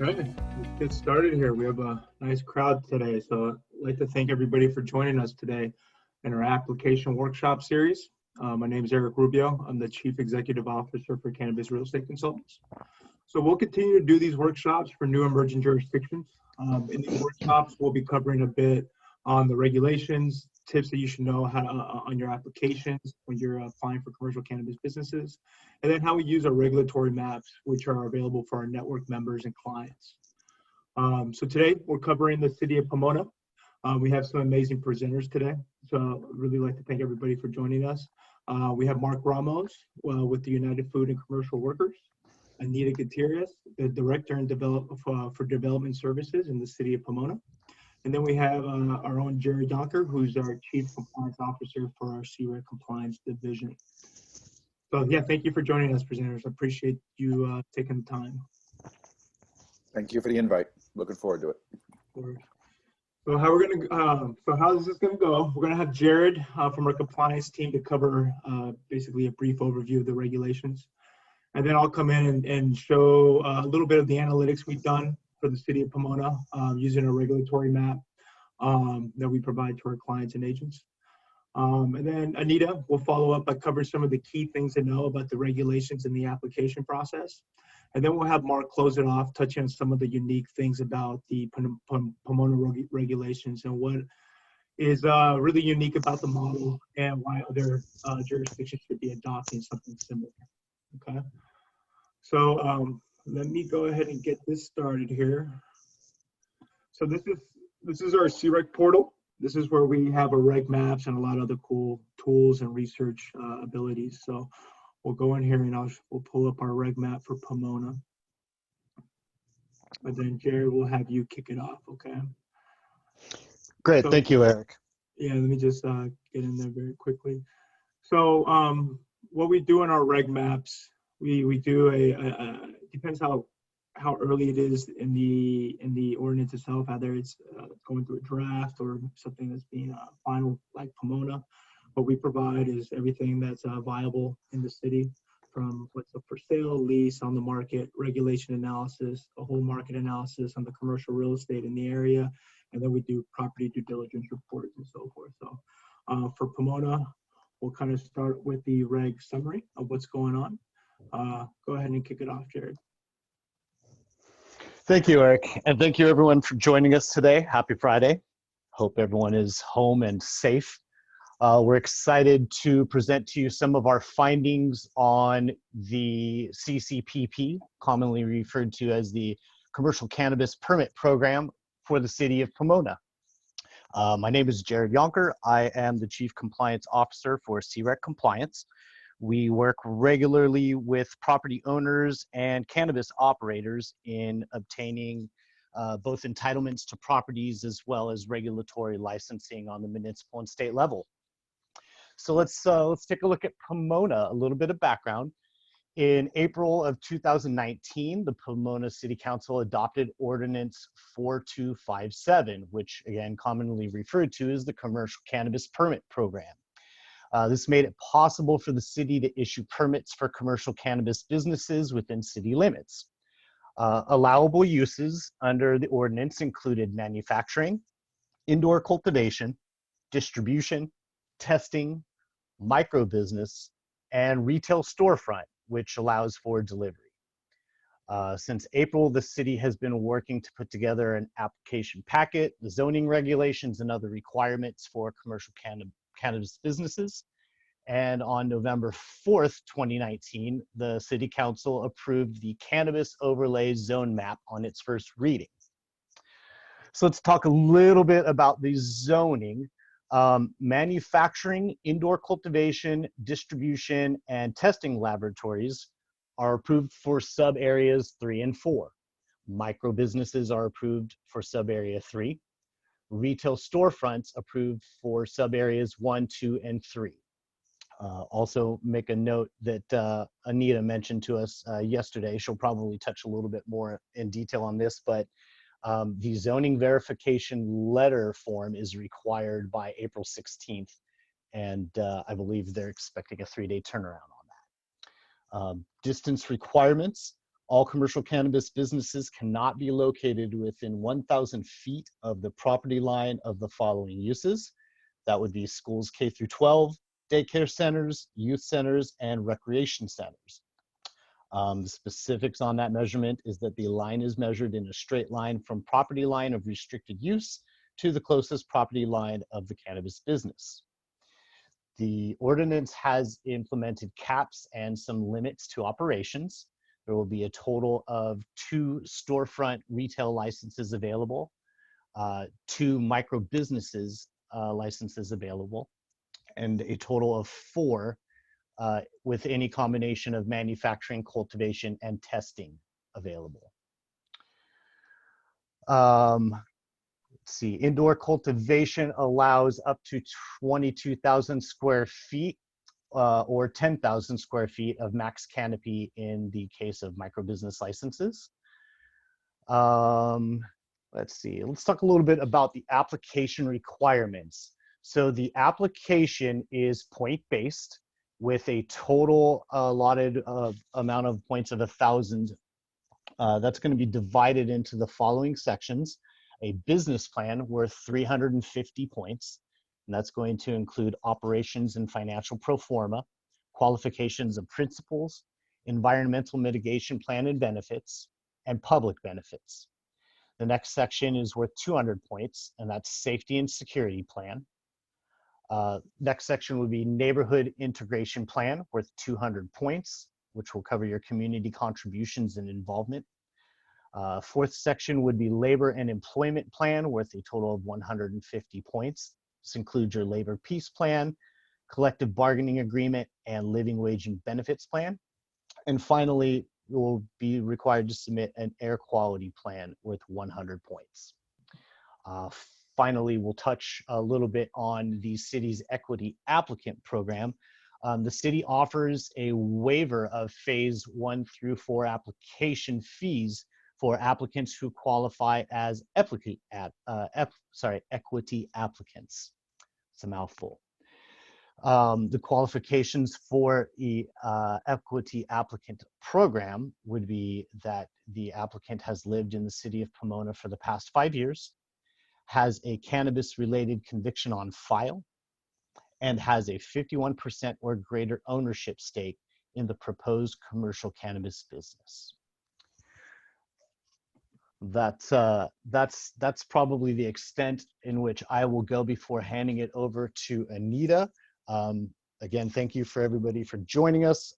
Okay, let's get started here. We have a nice crowd today, so I'd like to thank everybody for joining us today in our application workshop series. My name is Erich Rubio. I'm the Chief Executive Officer for Cannabis Real Estate Consultants. So we'll continue to do these workshops for new emerging jurisdictions. In these workshops, we'll be covering a bit on the regulations, tips that you should know how on your applications when you're applying for commercial cannabis businesses, and then how we use our regulatory maps, which are available for our network members and clients. So today we're covering the city of Pomona. We have some amazing presenters today, so I'd really like to thank everybody for joining us. We have Mark Ramos with the United Food and Commercial Workers, Anita Gutierrez, the Director for Development Services in the city of Pomona. And then we have our own Jerry Yonker, who's our Chief Compliance Officer for our CREC Compliance Division. So yeah, thank you for joining us, presenters. I appreciate you taking the time. Thank you for the invite. Looking forward to it. So how is this gonna go? We're gonna have Jared from our compliance team to cover basically a brief overview of the regulations. And then I'll come in and show a little bit of the analytics we've done for the city of Pomona using a regulatory map that we provide to our clients and agents. And then Anita will follow up by covering some of the key things to know about the regulations in the application process. And then we'll have Mark close it off, touching on some of the unique things about the Pomona regulations and what is really unique about the model and why other jurisdictions should be adopting something similar. Okay, so let me go ahead and get this started here. So this is our CREC portal. This is where we have our reg maps and a lot of other cool tools and research abilities. So we'll go in here and we'll pull up our reg map for Pomona. And then Jared will have you kick it off, okay? Great, thank you, Eric. Yeah, let me just get in there very quickly. So what we do in our reg maps, we do depends how early it is in the ordinance itself, either it's going through a draft or something that's being final, like Pomona. What we provide is everything that's viable in the city, from what's up for sale, lease, on the market, regulation analysis, a whole market analysis on the commercial real estate in the area, and then we do property due diligence reports and so forth. So for Pomona, we'll kind of start with the reg summary of what's going on. Go ahead and kick it off, Jared. Thank you, Eric. And thank you, everyone, for joining us today. Happy Friday. Hope everyone is home and safe. We're excited to present to you some of our findings on the CCPP, commonly referred to as the Commercial Cannabis Permit Program for the city of Pomona. My name is Jared Yonker. I am the Chief Compliance Officer for CREC Compliance. We work regularly with property owners and cannabis operators in obtaining both entitlements to properties as well as regulatory licensing on the municipal and state level. So let's take a look at Pomona, a little bit of background. In April of 2019, the Pomona City Council adopted Ordinance 4257, which again commonly referred to as the Commercial Cannabis Permit Program. This made it possible for the city to issue permits for commercial cannabis businesses within city limits. Allowable uses under the ordinance included manufacturing, indoor cultivation, distribution, testing, micro-business, and retail storefront, which allows for delivery. Since April, the city has been working to put together an application packet, the zoning regulations, and other requirements for commercial cannabis businesses. And on November 4th, 2019, the City Council approved the Cannabis Overlay Zone Map on its first reading. So let's talk a little bit about the zoning. Manufacturing, indoor cultivation, distribution, and testing laboratories are approved for sub-areas 3 and 4. Micro businesses are approved for sub-area 3. Retail storefronts approved for sub-areas 1, 2, and 3. Also make a note that Anita mentioned to us yesterday. She'll probably touch a little bit more in detail on this, but the zoning verification letter form is required by April 16th, and I believe they're expecting a 3-day turnaround on that. Distance requirements All commercial cannabis businesses cannot be located within 1,000 feet of the property line of the following uses. That would be schools K through 12, daycare centers, youth centers, and recreation centers. The specifics on that measurement is that the line is measured in a straight line from property line of restricted use to the closest property line of the cannabis business. The ordinance has implemented caps and some limits to operations. There will be a total of 2 storefront retail licenses available, 2 micro businesses licenses available, and a total of 4 with any combination of manufacturing, cultivation, and testing available. Let's see, indoor cultivation allows up to 22,000 square feet or 10,000 square feet of max canopy in the case of micro business licenses. Let's see, let's talk a little bit about the application requirements. So the application is point-based with a total allotted amount of points of 1,000. That's going to be divided into the following sections. A business plan worth 350 points, and that's going to include operations and financial pro forma, qualifications of principles, environmental mitigation plan and benefits, and public benefits. The next section is worth 200 points, and that's safety and security plan. Next section would be neighborhood integration plan worth 200 points, which will cover your community contributions and involvement. Fourth section would be labor and employment plan worth a total of 150 points. This includes your labor peace plan, collective bargaining agreement, and living wage and benefits plan. And finally, you will be required to submit an air quality plan worth 100 points. Finally, we'll touch a little bit on the city's equity applicant program. The city offers a waiver of phase 1 through 4 application fees for applicants who qualify as equity applicants. It's a mouthful. The qualifications for the equity applicant program would be that the applicant has lived in the city of Pomona for the past 5 years, has a cannabis-related conviction on file, and has a 51% or greater ownership stake in the proposed commercial cannabis business. That's probably the extent in which I will go before handing it over to Anita. Again, thank you for everybody for joining us.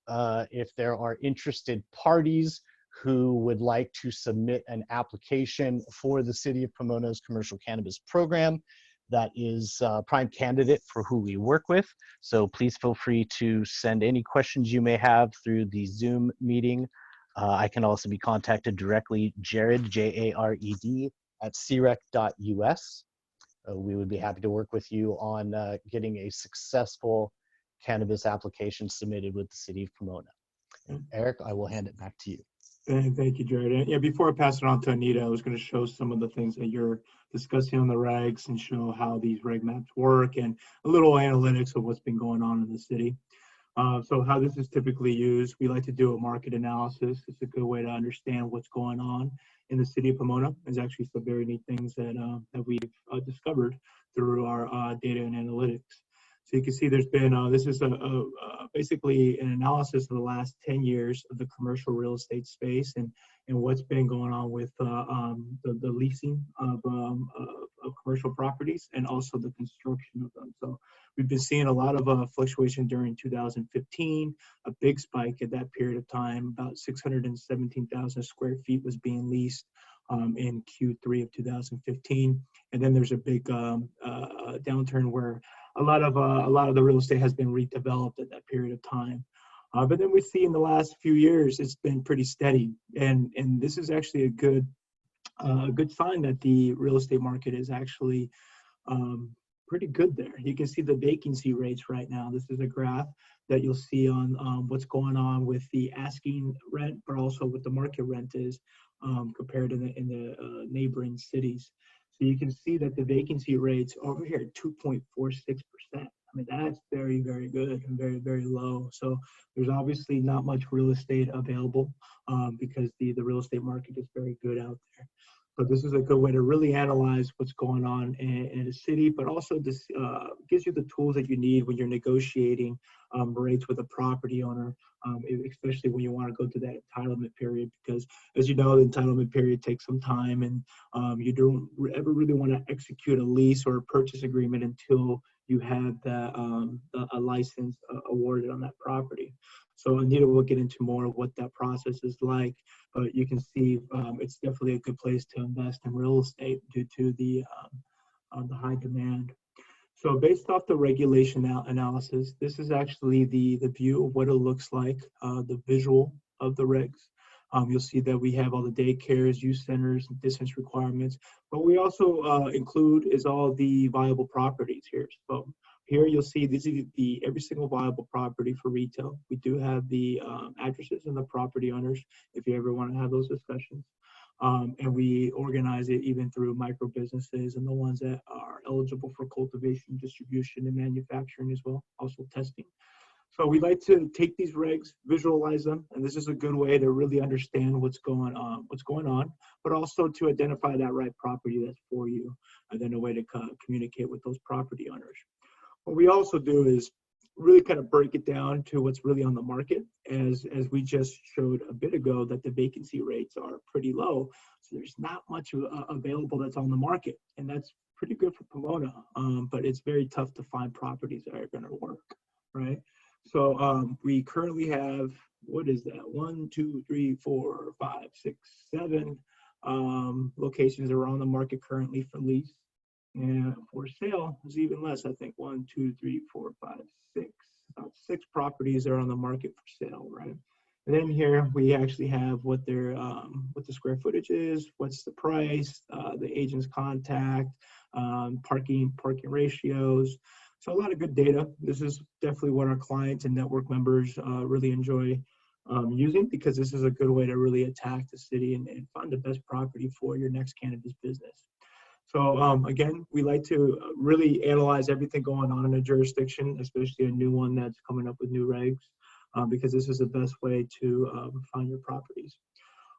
If there are interested parties who would like to submit an application for the City of Pomona's commercial cannabis program, that is a prime candidate for who we work with. So please feel free to send any questions you may have through the Zoom meeting. I can also be contacted directly, Jared, J-A-R-E-D, at CREC.us. We would be happy to work with you on getting a successful cannabis application submitted with the City of Pomona. Eric, I will hand it back to you. Thank you, Jared. And yeah, before I pass it on to Anita, I was going to show some of the things that you're discussing on the regs and show how these reg maps work and a little analytics of what's been going on in the city. So how this is typically used, we like to do a market analysis. It's a good way to understand what's going on in the city of Pomona. There's actually some very neat things that we've discovered through our data and analytics. So you can see there's been, this is basically an analysis of the last 10 years of the commercial real estate space and what's been going on with the leasing of commercial properties and also the construction of them. So we've been seeing a lot of fluctuation during 2015, a big spike at that period of time. About 617,000 square feet was being leased in Q3 of 2015. And then there's a big downturn where a lot of the real estate has been redeveloped at that period of time. But then we see in the last few years, it's been pretty steady. And this is actually a good sign that the real estate market is actually pretty good there. You can see the vacancy rates right now. This is a graph that you'll see on what's going on with the asking rent, but also what the market rent is compared to in the neighboring cities. So you can see that the vacancy rates over here at 2.46%. I mean, that's very, very good and very, very low. So there's obviously not much real estate available because the real estate market is very good out there. So this is a good way to really analyze what's going on in a city, but also this gives you the tools that you need when you're negotiating rates with a property owner, especially when you want to go to that entitlement period, because as you know, the entitlement period takes some time, and you don't ever really want to execute a lease or a purchase agreement until you have a license awarded on that property. So Anita will get into more of what that process is like, but you can see it's definitely a good place to invest in real estate due to the high demand. So based off the regulation analysis, this is actually the view of what it looks like, the visual of the regs. You'll see that we have all the daycares, youth centers, distance requirements, but we also include is all the viable properties here. So here you'll see this is every single viable property for retail. We do have the addresses and the property owners if you ever want to have those discussions. And we organize it even through micro businesses and the ones that are eligible for cultivation, distribution, and manufacturing as well, also testing. So we like to take these regs, visualize them, and this is a good way to really understand what's going on, but also to identify that right property that's for you, and then a way to communicate with those property owners. What we also do is really kind of break it down to what's really on the market, as we just showed a bit ago that the vacancy rates are pretty low, so there's not much available that's on the market, and that's pretty good for Pomona, but it's very tough to find properties that are going to work, right? So we currently have, what is that, 1, 2, 3, 4, 5, 6, 7 locations that are on the market currently for lease. And for sale is even less, I think 1, 2, 3, 4, 5, 6. About 6 properties are on the market for sale, right? And then here we actually have what their what the square footage is, what's the price, the agent's contact, parking ratios. So a lot of good data. This is definitely what our clients and network members really enjoy using, because this is a good way to really attack the city and find the best property for your next cannabis business. So again, we like to really analyze everything going on in a jurisdiction, especially a new one that's coming up with new regs, because this is the best way to find your properties.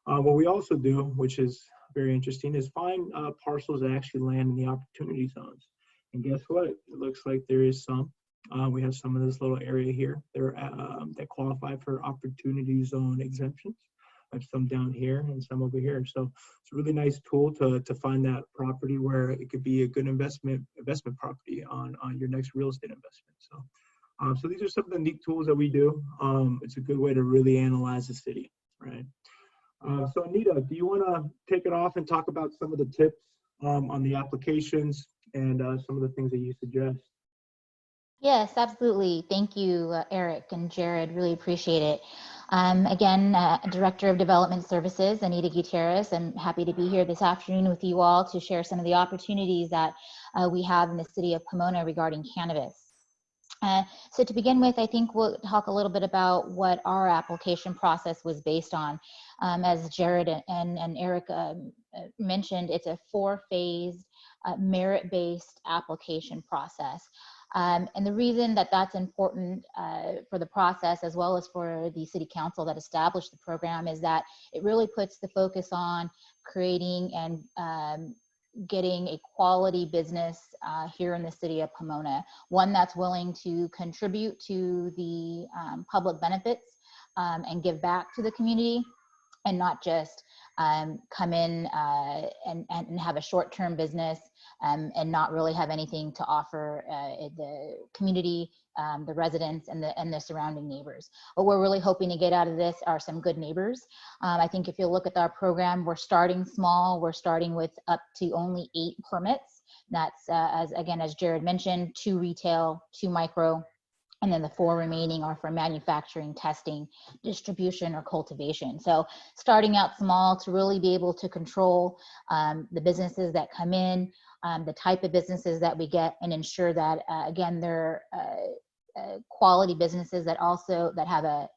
What we also do, which is very interesting, is find parcels that actually land in the opportunity zones. And guess what? It looks like there is some. We have some of this little area here that qualify for opportunity zone exemptions. I have some down here and some over here. So it's a really nice tool to find that property where it could be a good investment property on your next real estate investment. So these are some of the neat tools that we do. It's a good way to really analyze the city, right? So Anita, do you want to take it off and talk about some of the tips on the applications and some of the things that you suggest? Yes, absolutely. Thank you, Eric and Jared. Really appreciate it. Again, Director of Development Services, Anita Gutierrez. I'm happy to be here this afternoon with you all to share some of the opportunities that we have in the city of Pomona regarding cannabis. So to begin with, I think we'll talk a little bit about what our application process was based on. As Jared and Eric mentioned, it's a 4-phase merit-based application process. And the reason that that's important for the process, as well as for the city council that established the program, is that it really puts the focus on creating and getting a quality business here in the city of Pomona, one that's willing to contribute to the public benefits and give back to the community, and not just come in and have a short-term business and not really have anything to offer the community, the residents, and the surrounding neighbors. What we're really hoping to get out of this are some good neighbors. I think if you look at our program, we're starting small. We're starting with up to only 8 permits. That's, as Jared mentioned, 2 retail, 2 micro, and then the 4 remaining are for manufacturing, testing, distribution, or cultivation. So starting out small to really be able to control the businesses that come in, the type of businesses that we get, and ensure that, again, they're quality businesses that have a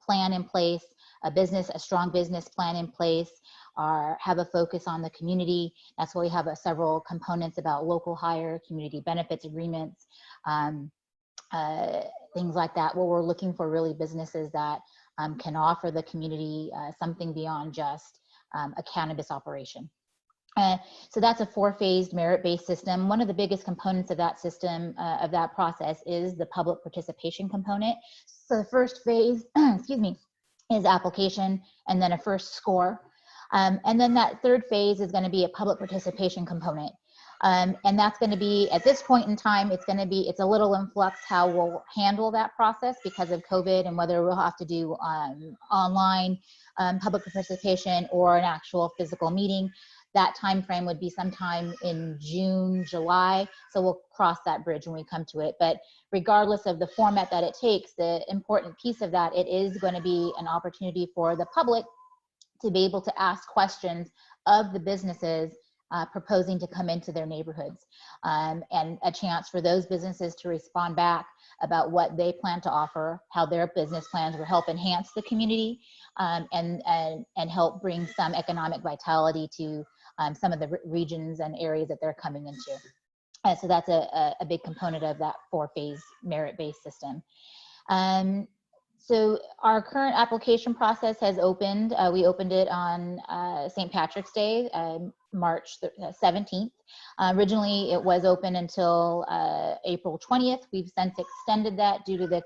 plan in place, a strong business plan in place, have a focus on the community. That's why we have several components about local hire, community benefits agreements, things like that, where we're looking for really businesses that can offer the community something beyond just a cannabis operation. So that's a 4-phased merit-based system. One of the biggest components of that system, of that process, is the public participation component. So the first phase, excuse me, is application, and then a first score. And then that third phase is going to be a public participation component. And that's going to be, at this point in time, it's a little in flux how we'll handle that process because of COVID, and whether we'll have to do online public participation or an actual physical meeting. That time frame would be sometime in June, July. So we'll cross that bridge when we come to it. But regardless of the format that it takes, the important piece of that, it is going to be an opportunity for the public to be able to ask questions of the businesses proposing to come into their neighborhoods, and a chance for those businesses to respond back about what they plan to offer, how their business plans will help enhance the community, and help bring some economic vitality to some of the regions and areas that they're coming into. So that's a big component of that 4-phase merit-based system. So our current application process has opened. We opened it on St. Patrick's Day, March 17th. Originally, it was open until April 20th. We've since extended that due to the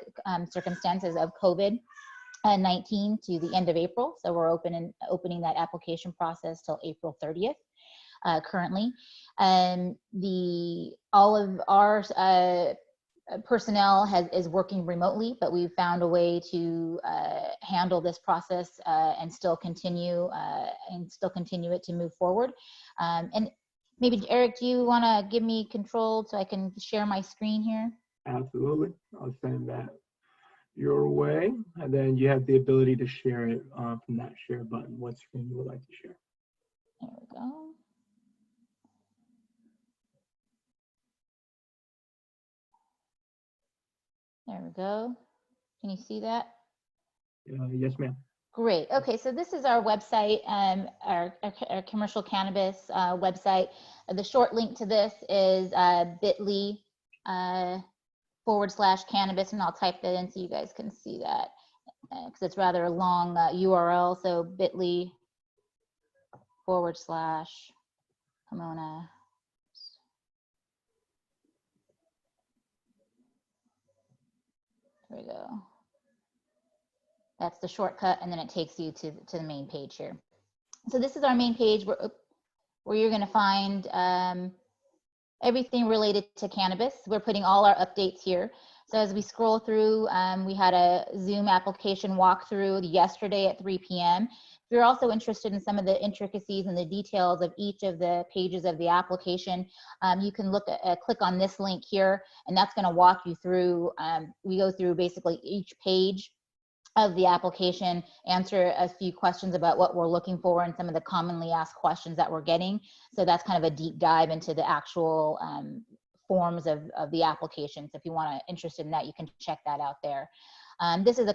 circumstances of COVID-19 to the end of April. So we're opening that application process till April 30th currently. And all of our personnel is working remotely, but we've found a way to handle this process and still continue it to move forward. And maybe, Eric, do you want to give me control so I can share my screen here? Absolutely. I'll send that your way, and then you have the ability to share it from that share button. What screen you would like to share? There we go. There we go. Can you see that? Yes, ma'am. Great. Okay, so this is our website, our commercial cannabis website. The short link to this is bit.ly /cannabis, and I'll type that in so you guys can see that because it's rather a long URL. So bit.ly /Pomona. There we go. That's the shortcut, and then it takes you to the main page here. So this is our main page where you're going to find everything related to cannabis. We're putting all our updates here. So as we scroll through, we had a Zoom application walkthrough yesterday at 3 p.m. If you're also interested in some of the intricacies and the details of each of the pages of the application, you can click on this link here, and that's going to walk you through. We go through basically each page of the application, answer a few questions about what we're looking for and some of the commonly asked questions that we're getting. So that's kind of a deep dive into the actual forms of the application. So if you want to interested in that, you can check that out there. This is a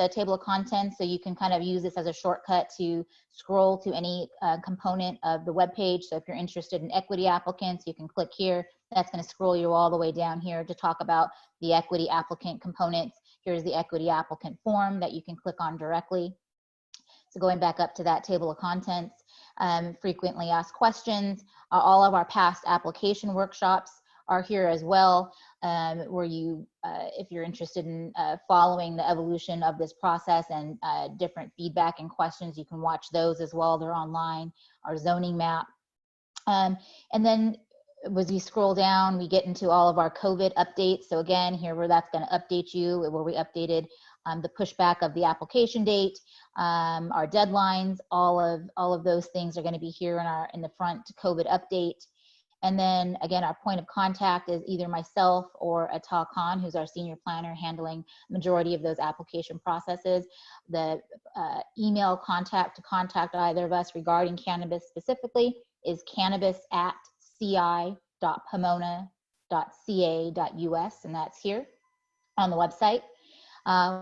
table of contents, so you can kind of use this as a shortcut to scroll to any component of the web page. So if you're interested in equity applicants, you can click here. That's going to scroll you all the way down here to talk about the equity applicant components. Here's the equity applicant form that you can click on directly. So going back up to that table of contents, frequently asked questions, all of our past application workshops are here as well, where you, if you're interested in following the evolution of this process and different feedback and questions, you can watch those as well. They're online. Our zoning map. And then as we scroll down, we get into all of our COVID updates. So again, here where that's going to update you, where we updated the pushback of the application date, our deadlines, all of those things are going to be here in the front COVID update. And then again, our point of contact is either myself or Atal Khan, who's our senior planner handling majority of those application processes. The email contact to contact either of us regarding cannabis specifically is cannabis@ci.pomona.ca.us, and that's here on the website.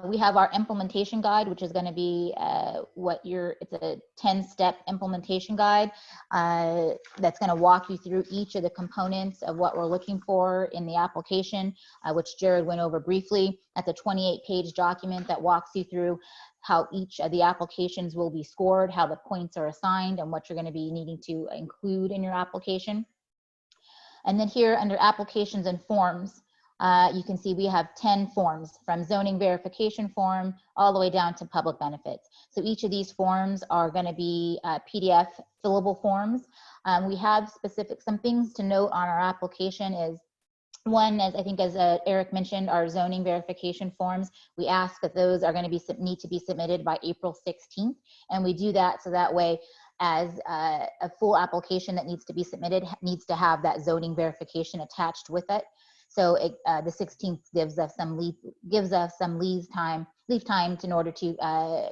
We have our implementation guide, which is going to be it's a 10-step implementation guide that's going to walk you through each of the components of what we're looking for in the application, which Jared went over briefly. That's a 28-page document that walks you through how each of the applications will be scored, how the points are assigned, and what you're going to be needing to include in your application. And then here under applications and forms, you can see we have 10 forms, from zoning verification form all the way down to public benefits. So each of these forms are going to be PDF fillable forms. We have some things to note on our application is, one, as I think as Eric mentioned, our zoning verification forms, we ask that those are going to need to be submitted by April 16th. And we do that so that way, as a full application that needs to be submitted needs to have that zoning verification attached with it. So the 16th gives us some leave time in order to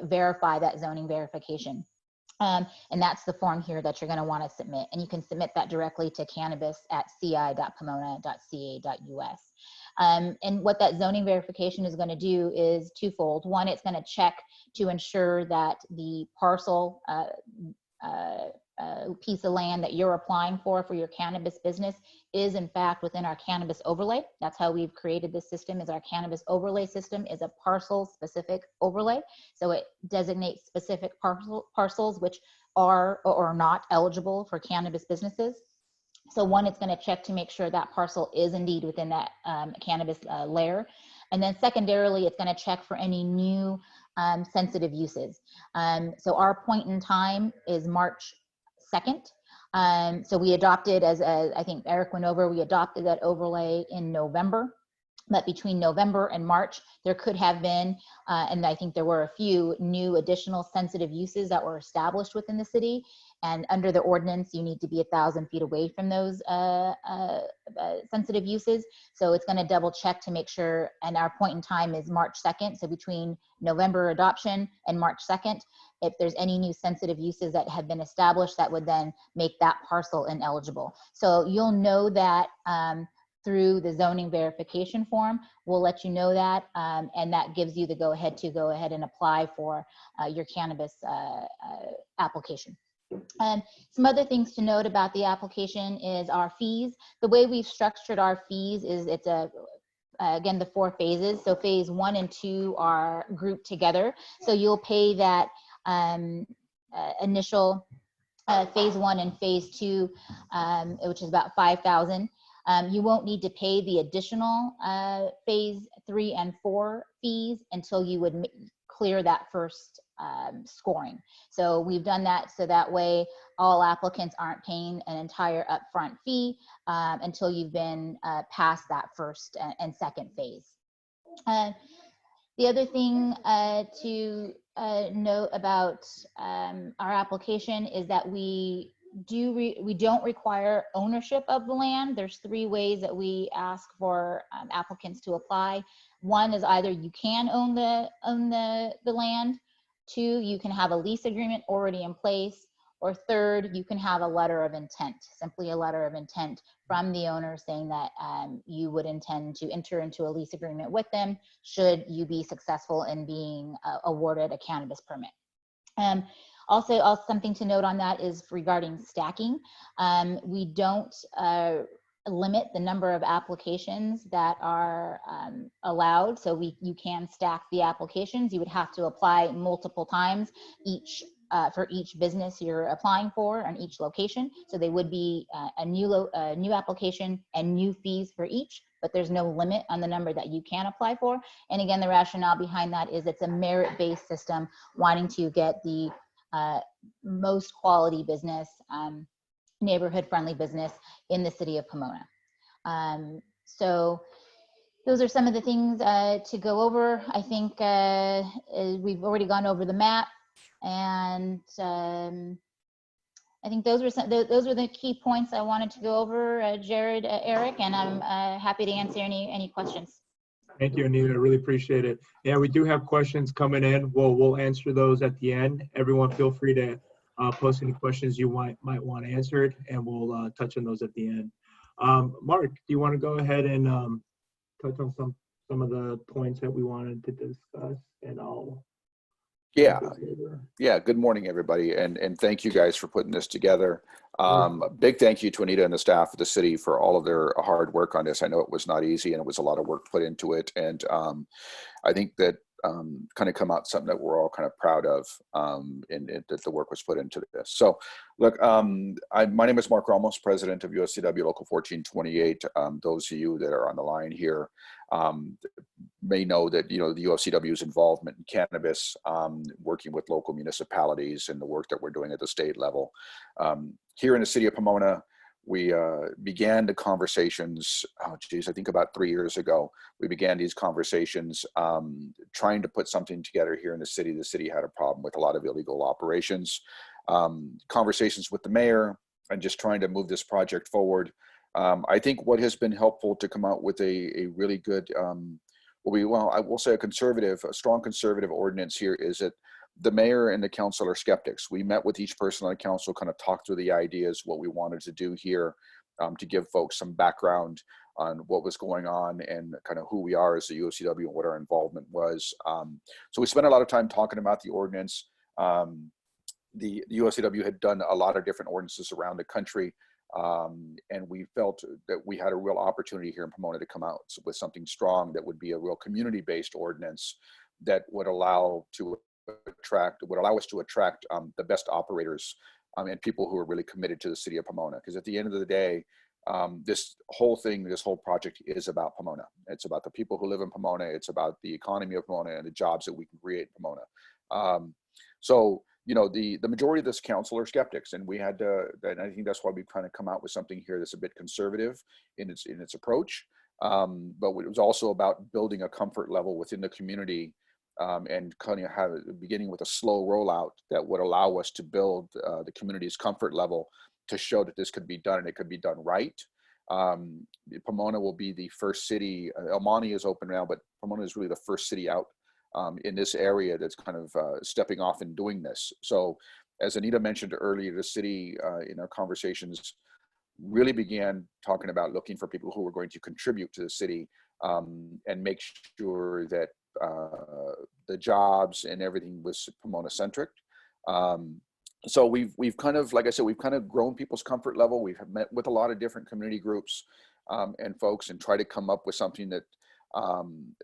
verify that zoning verification. And that's the form here that you're going to want to submit. And you can submit that directly to cannabis@ci.pomona.ca.us. And what that zoning verification is going to do is twofold. One, it's going to check to ensure that the parcel piece of land that you're applying for your cannabis business is in fact within our cannabis overlay. That's how we've created this system. Is our cannabis overlay system is a parcel specific overlay. So it designates specific parcels which are or are not eligible for cannabis businesses. So one, it's going to check to make sure that parcel is indeed within that cannabis layer. And then secondarily, it's going to check for any new sensitive uses. So our point in time is March 2nd. So we adopted, as I think Eric went over, we adopted that overlay in November. But between November and March, there could have been, and I think there were a few new additional sensitive uses that were established within the city. And under the ordinance, you need to be 1,000 feet away from those sensitive uses. So it's going to double check to make sure, and our point in time is March 2nd. So between November adoption and March 2nd, if there's any new sensitive uses that have been established, that would then make that parcel ineligible. So you'll know that through the zoning verification form. We'll let you know that, and that gives you the go ahead and apply for your cannabis application. Some other things to note about the application is our fees. The way we've structured our fees is it's again, the 4 phases. So phase 1 and 2 are grouped together. So you'll pay that initial phase 1 and phase 2, which is about $5,000. You won't need to pay the additional phase 3 and 4 fees until you would clear that first scoring. So we've done that so that way all applicants aren't paying an entire upfront fee until you've been past that first and second phase. The other thing to note about our application is that we don't require ownership of the land. There's 3 ways that we ask for applicants to apply. One is either you can own the land. 2, you can have a lease agreement already in place. Or 3rd, you can have a letter of intent, simply a letter of intent from the owner saying that you would intend to enter into a lease agreement with them should you be successful in being awarded a cannabis permit. Also, something to note on that is regarding stacking. We don't limit the number of applications that are allowed. So you can stack the applications. You would have to apply multiple times for each business you're applying for on each location. So they would be a new application and new fees for each, but there's no limit on the number that you can apply for. And again, the rationale behind that is it's a merit-based system, wanting to get the most quality business, neighborhood-friendly business in the city of Pomona. So those are some of the things to go over. I think we've already gone over the map, and I think those were the key points I wanted to go over, Jared, Eric, and I'm happy to answer any questions. Thank you, Anita. I really appreciate it. Yeah, we do have questions coming in. We'll answer those at the end. Everyone, feel free to post any questions you might want answered, and we'll touch on those at the end. Mark, do you want to go ahead and touch on some some of the points that we wanted to discuss, and I'll. Yeah. take this over. Yeah, good morning, everybody, and thank you guys for putting this together. A big thank you to Anita and the staff of the city for all of their hard work on this. I know it was not easy, and it was a lot of work put into it, and I think that kind of come out something that we're all kind of proud of, and that the work was put into this. So, look, my name is Mark Ramos, president of UFCW Local 1428. Those of you that are on the line here may know that, you know, the UFCW's involvement in cannabis, working with local municipalities and the work that we're doing at the state level. Here in the city of Pomona, we began the conversations, I think about 3 years ago. We began these conversations trying to put something together here in the city. The city had a problem with a lot of illegal operations. Conversations with the mayor and just trying to move this project forward. I think what has been helpful to come out with a really good, I will say a strong conservative ordinance here is that the mayor and the council are skeptics. We met with each person on the council, kind of talked through the ideas, what we wanted to do here, to give folks some background on what was going on and kind of who we are as the UFCW and what our involvement was. So we spent a lot of time talking about the ordinance. The UFCW had done a lot of different ordinances around the country. And we felt that we had a real opportunity here in Pomona to come out with something strong that would be a real community-based ordinance that would allow us to attract the best operators and people who are really committed to the city of Pomona. Because at the end of the day, this whole project is about Pomona. It's about the people who live in Pomona. It's about the economy of Pomona and the jobs that we can create in Pomona. So, you know, the majority of this council are skeptics, and we had to, and I think that's why we've kind of come out with something here that's a bit conservative in its approach. But it was also about building a comfort level within the community, and kind of beginning with a slow rollout that would allow us to build the community's comfort level to show that this could be done and it could be done right. Pomona will be the first city. El Monte is open now, but Pomona is really the first city out in this area that's kind of stepping off and doing this. So as Anita mentioned earlier, the city in our conversations really began talking about looking for people who were going to contribute to the city and make sure that the jobs and everything was Pomona centric. So we've kind of, like I said, we've kind of grown people's comfort level. We've met with a lot of different community groups and folks and try to come up with something that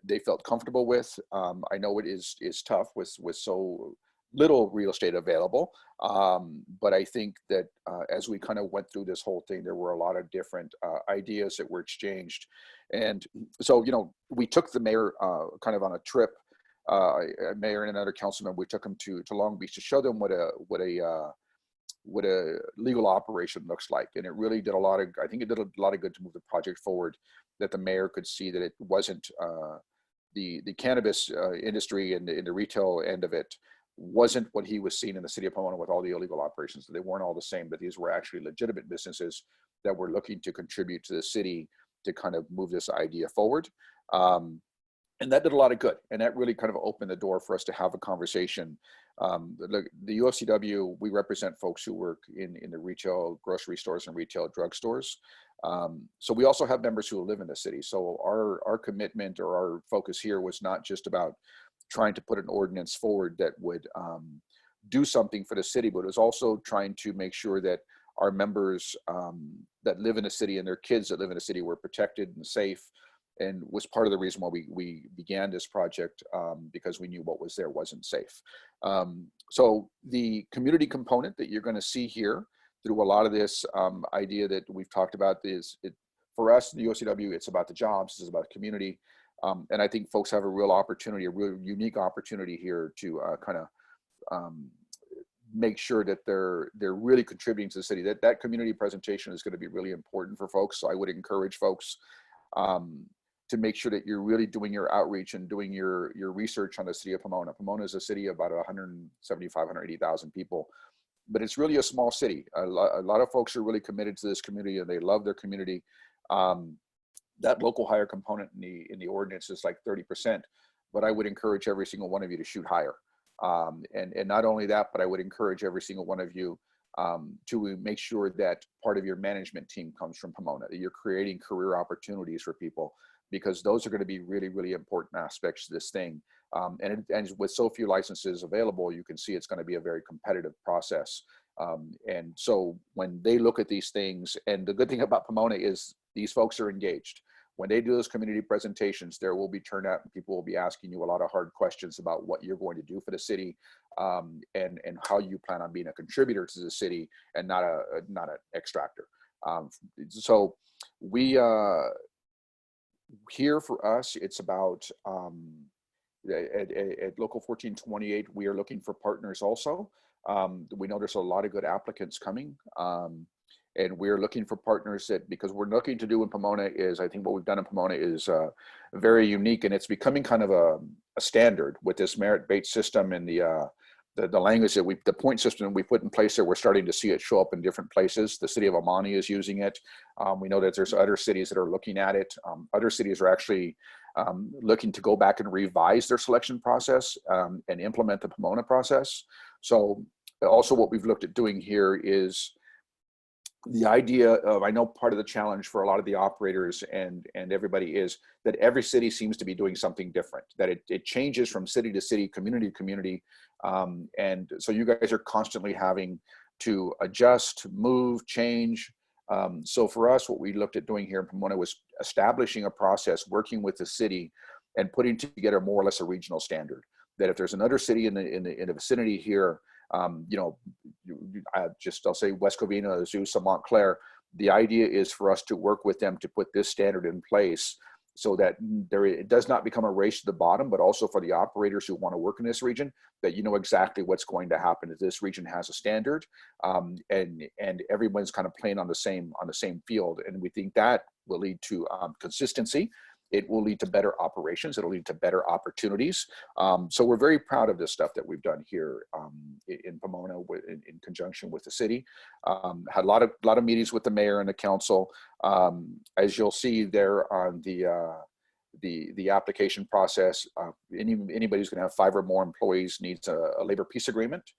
they felt comfortable with. I know it is tough with so little real estate available, but I think that as we kind of went through this whole thing, there were a lot of different ideas that were exchanged. And so, you know, we took the mayor kind of on a trip, mayor and another councilman. We took him to Long Beach to show them what a legal operation looks like. And it really did I think it did a lot of good to move the project forward, that the mayor could see that it wasn't the cannabis industry and the retail end of it wasn't what he was seeing in the city of Pomona with all the illegal operations. They weren't all the same, but these were actually legitimate businesses that were looking to contribute to the city to kind of move this idea forward. And that did a lot of good. And that really kind of opened the door for us to have a conversation. The UFCW, we represent folks who work in the retail, grocery stores and retail drugstores. So we also have members who live in the city. So our commitment or our focus here was not just about trying to put an ordinance forward that would do something for the city, but it was also trying to make sure that our members that live in the city and their kids that live in the city were protected and safe, and was part of the reason why we began this project, because we knew what was there wasn't safe. So the community component that you're going to see here through a lot of this idea that we've talked about for us, the UFCW, it's about the jobs, it's about community. And I think folks have a real opportunity, a real unique opportunity here to kind of make sure that they're really contributing to the city. That community presentation is going to be really important for folks. So I would encourage folks to make sure that you're really doing your outreach and doing your research on the city of Pomona. Pomona is a city of about 175, 180,000 people, but it's really a small city. A lot of folks are really committed to this community and they love their community. That local hire component in the ordinance is like 30%, but I would encourage every single one of you to shoot higher. And not only that, but I would encourage every single one of you to make sure that part of your management team comes from Pomona, that you're creating career opportunities for people, because those are going to be really, really important aspects to this thing. And with so few licenses available, you can see it's going to be a very competitive process. And so when they look at these things, and the good thing about Pomona is these folks are engaged. When they do those community presentations, there will be turnout and people will be asking you a lot of hard questions about what you're going to do for the city, and how you plan on being a contributor to the city and not an extractor. So we, here for us, it's about, at Local 1428, we are looking for partners also. We know there's a lot of good applicants coming. And we're looking for partners that, because we're looking to do in Pomona is, I think what we've done in Pomona is very unique, and it's becoming kind of a standard with this merit-based system and the language that the point system we put in place there. We're starting to see it show up in different places. The city of Amani is using it. We know that there's other cities that are looking at it. Other cities are actually looking to go back and revise their selection process and implement the Pomona process. So also what we've looked at doing here is the idea of, I know part of the challenge for a lot of the operators and everybody is that every city seems to be doing something different, that it changes from city to city, community to community. And so you guys are constantly having to adjust, move, change. So for us, what we looked at doing here in Pomona was establishing a process, working with the city and putting together more or less a regional standard, that if there's another city in the vicinity here, you know, I'll say West Covina, Azusa, Montclair, the idea is for us to work with them to put this standard in place so that it does not become a race to the bottom, but also for the operators who want to work in this region, that you know exactly what's going to happen. If this region has a standard, and everyone's kind of playing on the same field, and we think that will lead to consistency. It will lead to better operations. It'll lead to better opportunities. So we're very proud of this stuff that we've done here in Pomona in conjunction with the city. Had a lot of meetings with the mayor and the council. As you'll see there on the application process, anybody who's going to have 5 or more employees needs a labor peace agreement.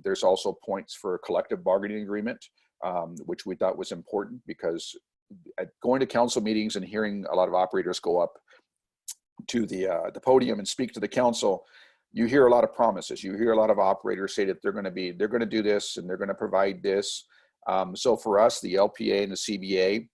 There's also points for a collective bargaining agreement, which we thought was important because going to council meetings and hearing a lot of operators go up to the podium and speak to the council, you hear a lot of promises. You hear a lot of operators say that they're going to do this and they're going to provide this. So for us, the LPA and the CBA,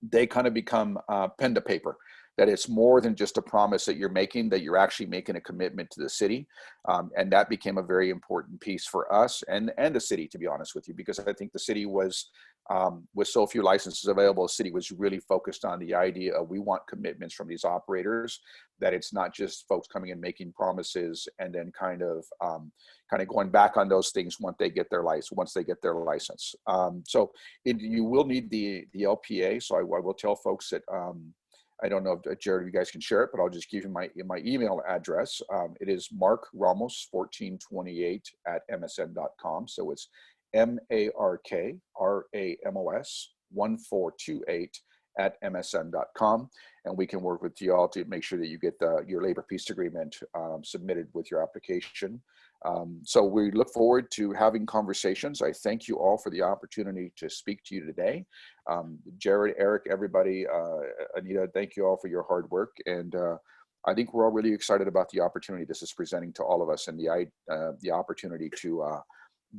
they kind of become pen to paper, that it's more than just a promise that you're making, that you're actually making a commitment to the city. And that became a very important piece for us and the city, to be honest with you, because I think the city was, with so few licenses available, the city was really focused on the idea of, we want commitments from these operators, that it's not just folks coming and making promises and then kind of going back on those things once they get their license. So you will need the LPA. So I will tell folks that, I don't know if Jared, you guys can share it, but I'll just give you my email address. It is markramos1428@msn.com. So it's MARKRAMOS1428@msn.com, and we can work with you all to make sure that you get your labor peace agreement submitted with your application. So we look forward to having conversations. I thank you all for the opportunity to speak to you today. Jared, Eric, everybody, Anita, thank you all for your hard work. And I think we're all really excited about the opportunity this is presenting to all of us, and the opportunity to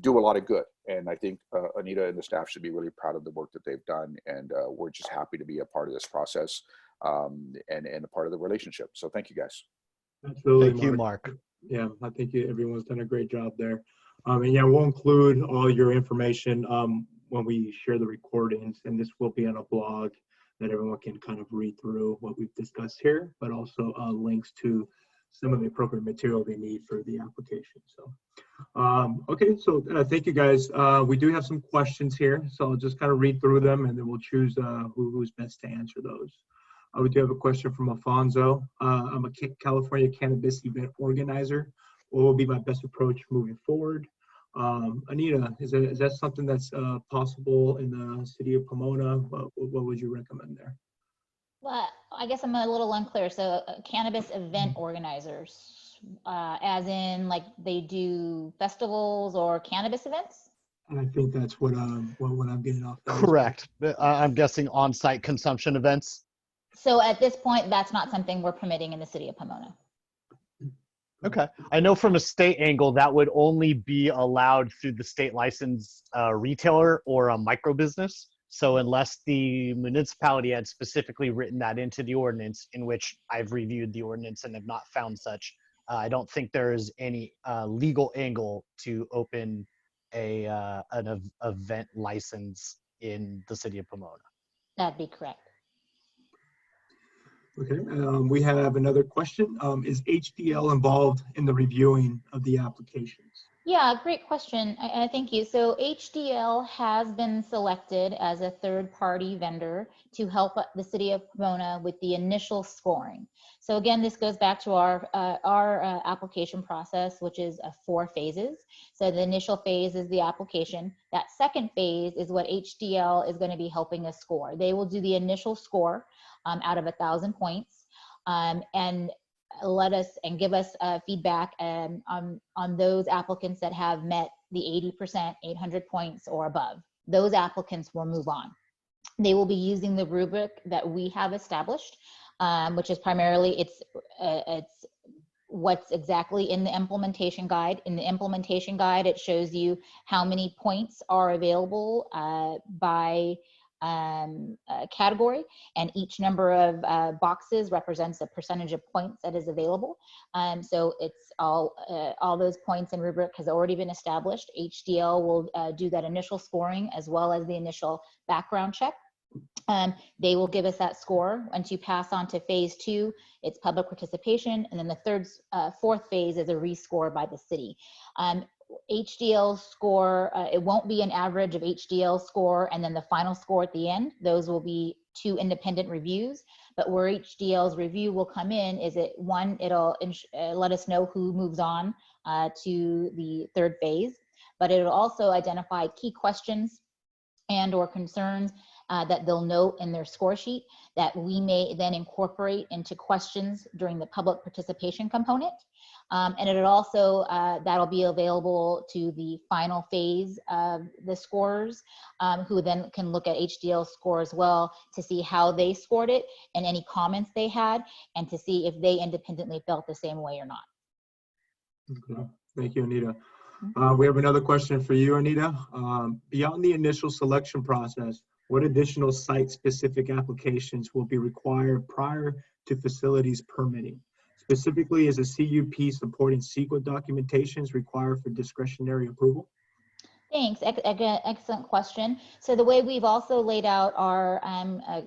do a lot of good. And I think Anita and the staff should be really proud of the work that they've done. And we're just happy to be a part of this process and a part of the relationship. So thank you, guys. Absolutely. Thank you, Mark. Yeah, I think everyone's done a great job there. And yeah, we'll include all your information when we share the recordings, and this will be on a blog that everyone can kind of read through what we've discussed here, but also links to some of the appropriate material they need for the application. So, okay, so thank you guys. We do have some questions here, so I'll just kind of read through them and then we'll choose who's best to answer those. We do have a question from Alfonso. I'm a California cannabis event organizer. What will be my best approach moving forward? Anita, is that something that's possible in the city of Pomona? What would you recommend there? Well, I guess I'm a little unclear. So cannabis event organizers, as in like they do festivals or cannabis events? I think that's what I'm getting off. Correct. I'm guessing on-site consumption events. So at this point, that's not something we're permitting in the city of Pomona. Okay. I know from a state angle, that would only be allowed through the state license retailer or a micro business. So unless the municipality had specifically written that into the ordinance, in which I've reviewed the ordinance and have not found such, I don't think there is any legal angle to open an event license in the city of Pomona. That'd be correct. Okay, we have another question. Is HDL involved in the reviewing of the applications? Yeah, great question. Thank you. So HDL has been selected as a third-party vendor to help the city of Pomona with the initial scoring. So again, this goes back to our application process, which is 4 phases. So the initial phase is the application. That second phase is what HDL is going to be helping us score. They will do the initial score out of 1,000 points, and let us and give us feedback on those applicants that have met the 80%, 800 points or above. Those applicants will move on. They will be using the rubric that we have established, which is primarily it's what's exactly in the implementation guide. In the implementation guide, it shows you how many points are available by category, and each number of boxes represents a percentage of points that is available. So it's all those points in rubric has already been established. HDL will do that initial scoring as well as the initial background check. They will give us that score. Once you pass on to phase 2, it's public participation, and then the fourth phase is a rescore by the city. HDL score, it won't be an average of HDL score and then the final score at the end. Those will be 2 independent reviews, but where HDL's review will come in is it'll let us know who moves on to the third phase, but it'll also identify key questions and or concerns that they'll note in their score sheet that we may then incorporate into questions during the public participation component. And it'll also, that'll be available to the final phase of the scorers, who then can look at HDL score as well to see how they scored it and any comments they had, and to see if they independently felt the same way or not. Okay. Thank you, Anita. We have another question for you, Anita. Beyond the initial selection process, what additional site-specific applications will be required prior to facilities permitting? Specifically, is a CUP supporting CEQA documentations required for discretionary approval? Thanks. Again, excellent question. So the way we've also laid out our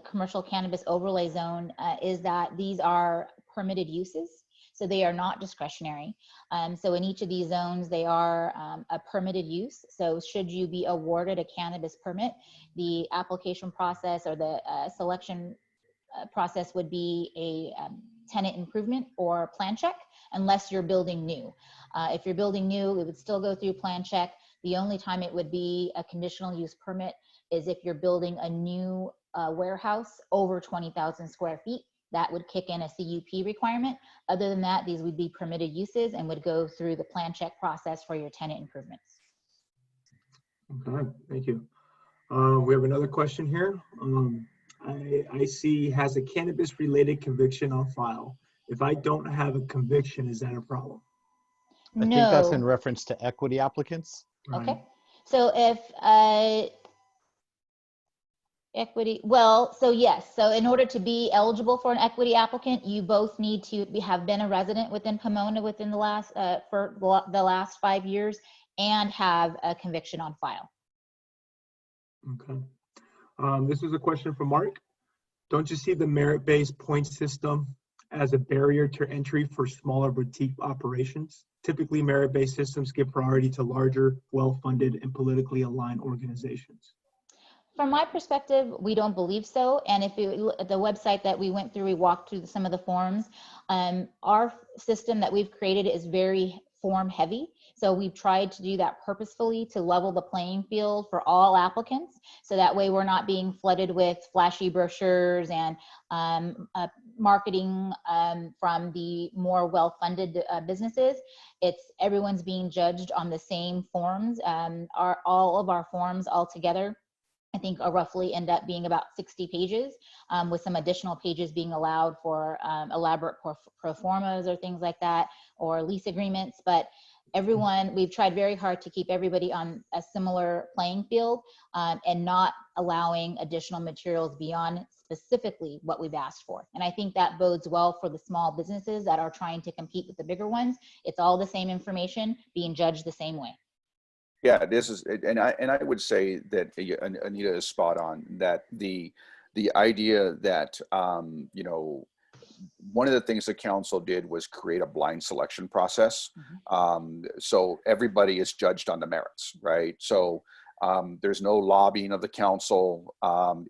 commercial cannabis overlay zone is that these are permitted uses. So they are not discretionary. So in each of these zones, they are a permitted use. So should you be awarded a cannabis permit, the application process or the selection process would be a tenant improvement or plan check, unless you're building new. If you're building new, it would still go through plan check. The only time it would be a conditional use permit is if you're building a new warehouse over 20,000 square feet. That would kick in a CUP requirement. Other than that, these would be permitted uses and would go through the plan check process for your tenant improvements. Okay, thank you. We have another question here. I see has a cannabis related conviction on file. If I don't have a conviction, is that a problem? I think that's in reference to equity applicants. Okay. So if equity, well, so yes. So in order to be eligible for an equity applicant, you both need to have been a resident within Pomona within the last for the last 5 years and have a conviction on file. Okay. This is a question from Mark. Don't you see the merit-based point system as a barrier to entry for smaller boutique operations? Typically, merit-based systems give priority to larger, well-funded, and politically aligned organizations. From my perspective, we don't believe so. And if you look at the website that we went through, we walked through some of the forms. Our system that we've created is very form heavy. So we've tried to do that purposefully to level the playing field for all applicants. So that way we're not being flooded with flashy brochures and marketing from the more well-funded businesses. Everyone's being judged on the same forms. All of our forms all together I think roughly end up being about 60 pages, with some additional pages being allowed for elaborate pro formas or things like that, or lease agreements. But everyone, we've tried very hard to keep everybody on a similar playing field, and not allowing additional materials beyond specifically what we've asked for. And I think that bodes well for the small businesses that are trying to compete with the bigger ones. It's all the same information being judged the same way. Yeah, this is, and I would say that Anita is spot on, that the idea that you know, one of the things the council did was create a blind selection process. So everybody is judged on the merits, right? So there's no lobbying of the council.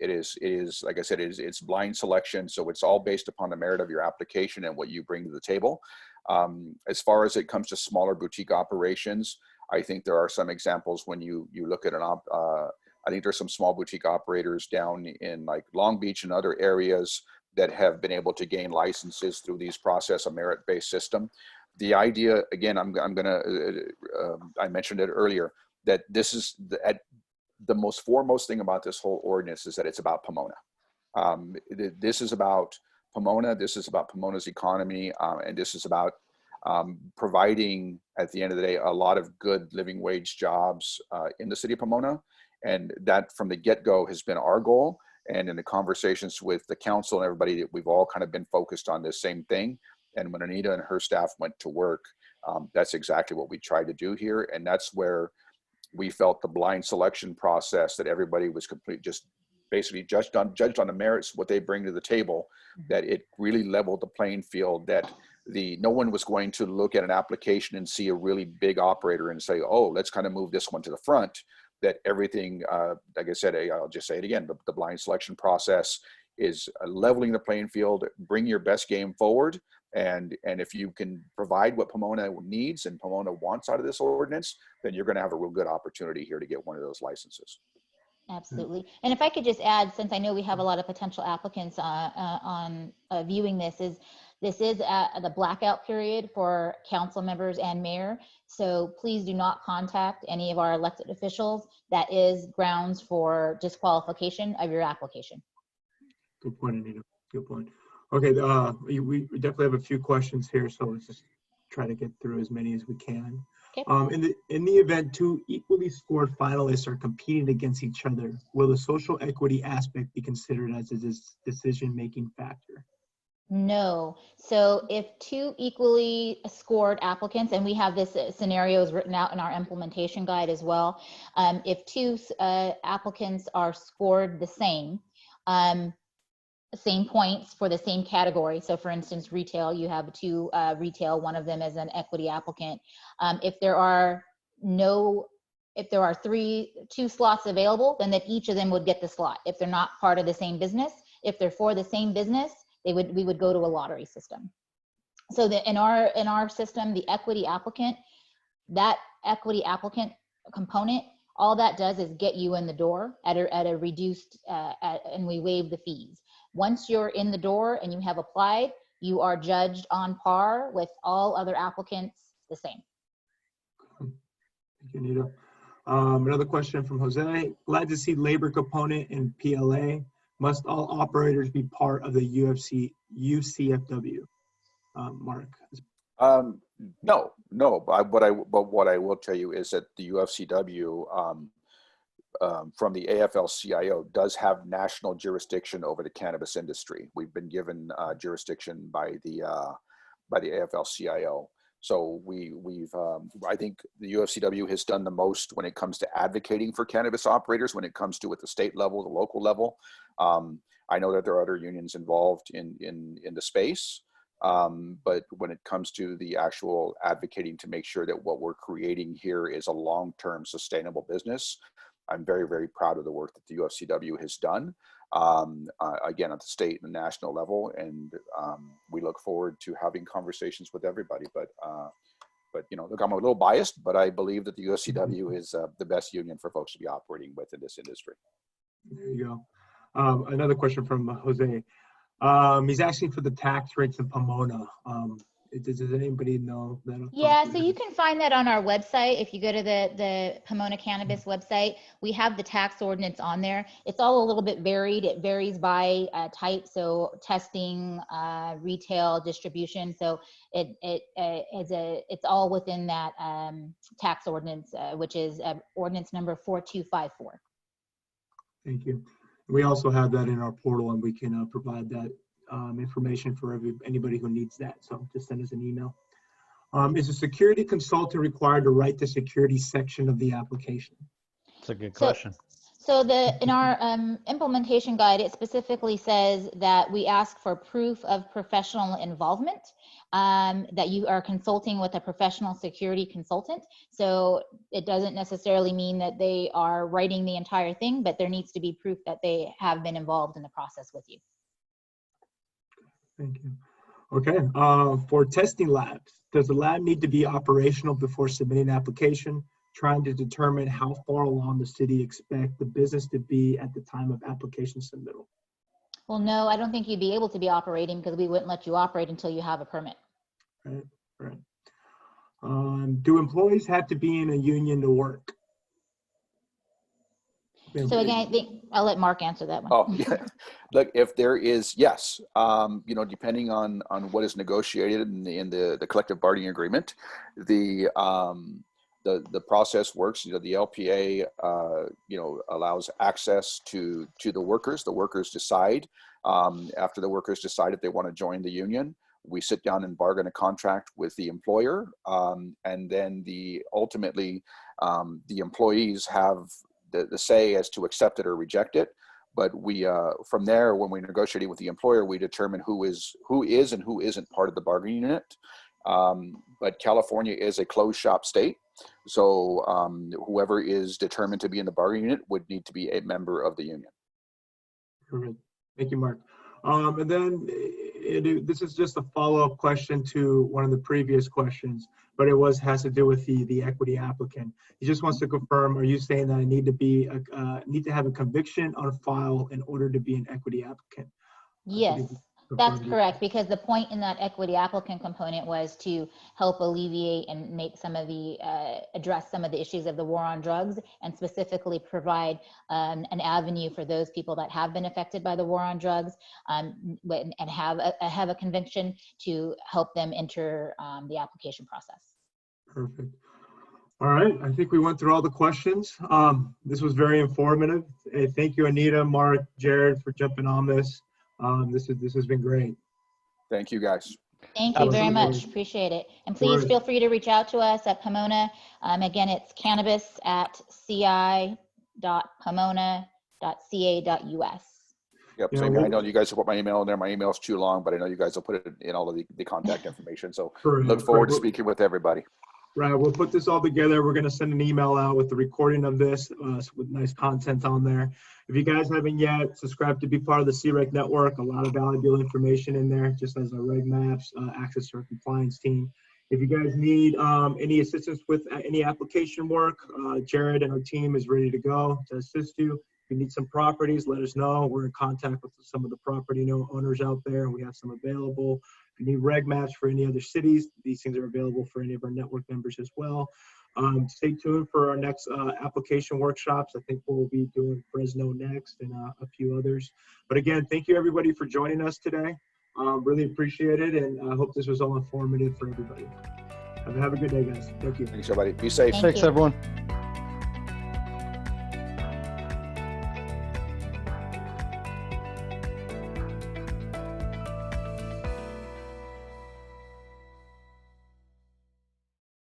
It is like I said, it's blind selection. So it's all based upon the merit of your application and what you bring to the table. As far as it comes to smaller boutique operations, I think there are some examples when you look at I think there's some small boutique operators down in like Long Beach and other areas that have been able to gain licenses through these process, a merit-based system. The idea, again, I mentioned it earlier, that this is the most foremost thing about this whole ordinance is that it's about Pomona. This is about Pomona. This is about Pomona's economy, and this is about providing, at the end of the day, a lot of good living wage jobs in the city of Pomona. And that from the get-go has been our goal. And in the conversations with the council and everybody, we've all kind of been focused on this same thing. And when Anita and her staff went to work, that's exactly what we tried to do here. And that's where we felt the blind selection process, that everybody was just basically judged on the merits, what they bring to the table, that it really leveled the playing field, that no one was going to look at an application and see a really big operator and say, oh, let's kind of move this one to the front. That everything, like I said, I'll just say it again, the blind selection process is leveling the playing field. Bring your best game forward. And if you can provide what Pomona needs and Pomona wants out of this ordinance, then you're going to have a real good opportunity here to get one of those licenses. Absolutely. And if I could just add, since I know we have a lot of potential applicants on viewing this is the blackout period for council members and mayor. So please do not contact any of our elected officials. That is grounds for disqualification of your application. Good point, Anita. Good point. Okay, we definitely have a few questions here, so let's just try to get through as many as we can. Okay. In the event two equally scored finalists are competing against each other, will the social equity aspect be considered as a decision-making factor? No. So if two equally scored applicants, and we have this scenarios written out in our implementation guide as well, if two applicants are scored the same points for the same category. So for instance, retail, you have two retail, one of them is an equity applicant. If there are two slots available, then that each of them would get the slot. If they're not part of the same business, if they're for the same business, we would go to a lottery system. So that in our system, the equity applicant component, all that does is get you in the door at a reduced, and we waive the fees. Once you're in the door and you have applied, you are judged on par with all other applicants the same. Thank you, Anita. Another question from Jose. Glad to see labor component in PLA. Must all operators be part of the UFCW? Mark. No. But what I will tell you is that the UFCW, from the AFL-CIO, does have national jurisdiction over the cannabis industry. We've been given jurisdiction by the AFL-CIO. So I think the UFCW has done the most when it comes to advocating for cannabis operators, when it comes to at the state level, the local level. I know that there are other unions involved in the space, but when it comes to the actual advocating to make sure that what we're creating here is a long-term sustainable business, I'm very, very proud of the work that the UFCW has done, again, at the state and national level. And we look forward to having conversations with everybody. But you know, look, I'm a little biased, but I believe that the UFCW is the best union for folks to be operating with in this industry. There you go. Another question from Jose. He's asking for the tax rates in Pomona. Does anybody know that? Yeah, so you can find that on our website. If you go to the Pomona Cannabis website, we have the tax ordinance on there. It's all a little bit varied. It varies by type, so testing, retail, distribution. So it's all within that tax ordinance, which is ordinance number 4254. Thank you. We also have that in our portal, and we can provide that information for anybody who needs that. So just send us an email. Is a security consultant required to write the security section of the application? That's a good question. So in our implementation guide, it specifically says that we ask for proof of professional involvement, that you are consulting with a professional security consultant. So it doesn't necessarily mean that they are writing the entire thing, but there needs to be proof that they have been involved in the process with you. Thank you. Okay, for testing labs, does the lab need to be operational before submitting an application? Trying to determine how far along the city expect the business to be at the time of application submittal. Well, no, I don't think you'd be able to be operating because we wouldn't let you operate until you have a permit. Right, right. Do employees have to be in a union to work? So again, I think I'll let Mark answer that one. Oh, yeah. Look, if there is, yes, you know, depending on what is negotiated in the collective bargaining agreement, the process works. You know, the LPA, you know, allows access to the workers. The workers decide, after the workers decide if they want to join the union, we sit down and bargain a contract with the employer, and then ultimately the employees have the say as to accept it or reject it. But we, from there, when we negotiate with the employer, we determine who is and who isn't part of the bargaining unit. But California is a closed shop state. So whoever is determined to be in the bargaining unit would need to be a member of the union. Correct. Thank you, Mark. And then this is just a follow-up question to one of the previous questions, but it has to do with the equity applicant. He just wants to confirm, are you saying that I need to have a conviction on file in order to be an equity applicant? Yes, that's correct, because the point in that equity applicant component was to help alleviate and make some of the, address some of the issues of the war on drugs, and specifically provide an avenue for those people that have been affected by the war on drugs and have a conviction to help them enter the application process. Perfect. All right, I think we went through all the questions. This was very informative. Hey, thank you, Anita, Mark, Jared, for jumping on this. This has been great. Thank you, guys. Thank you very much. Appreciate it. And please feel free to reach out to us at Pomona. Again, it's cannabis@ci.pomona.ca.us. Yep. Yeah, Same. I know you guys will put my email in there. My email's too long, but I know you guys will put it in all of the contact information. So look forward to speaking with everybody. Right, we'll put this all together. We're going to send an email out with the recording of this with nice content on there. If you guys haven't yet, subscribe to be part of the CREC network. A lot of valuable information in there, just as our reg maps, access to our compliance team. If you guys need any assistance with any application work, Jared and our team is ready to go to assist you. If you need some properties, let us know. We're in contact with some of the property owners out there, and we have some available. If you need reg maps for any other cities, these things are available for any of our network members as well. Stay tuned for our next application workshops. I think we'll be doing Fresno next and a few others. But again, thank you everybody for joining us today. Really appreciate it, and I hope this was all informative for everybody. Have a good day, guys. Thank you. Thanks, everybody. Be safe. Thanks, everyone.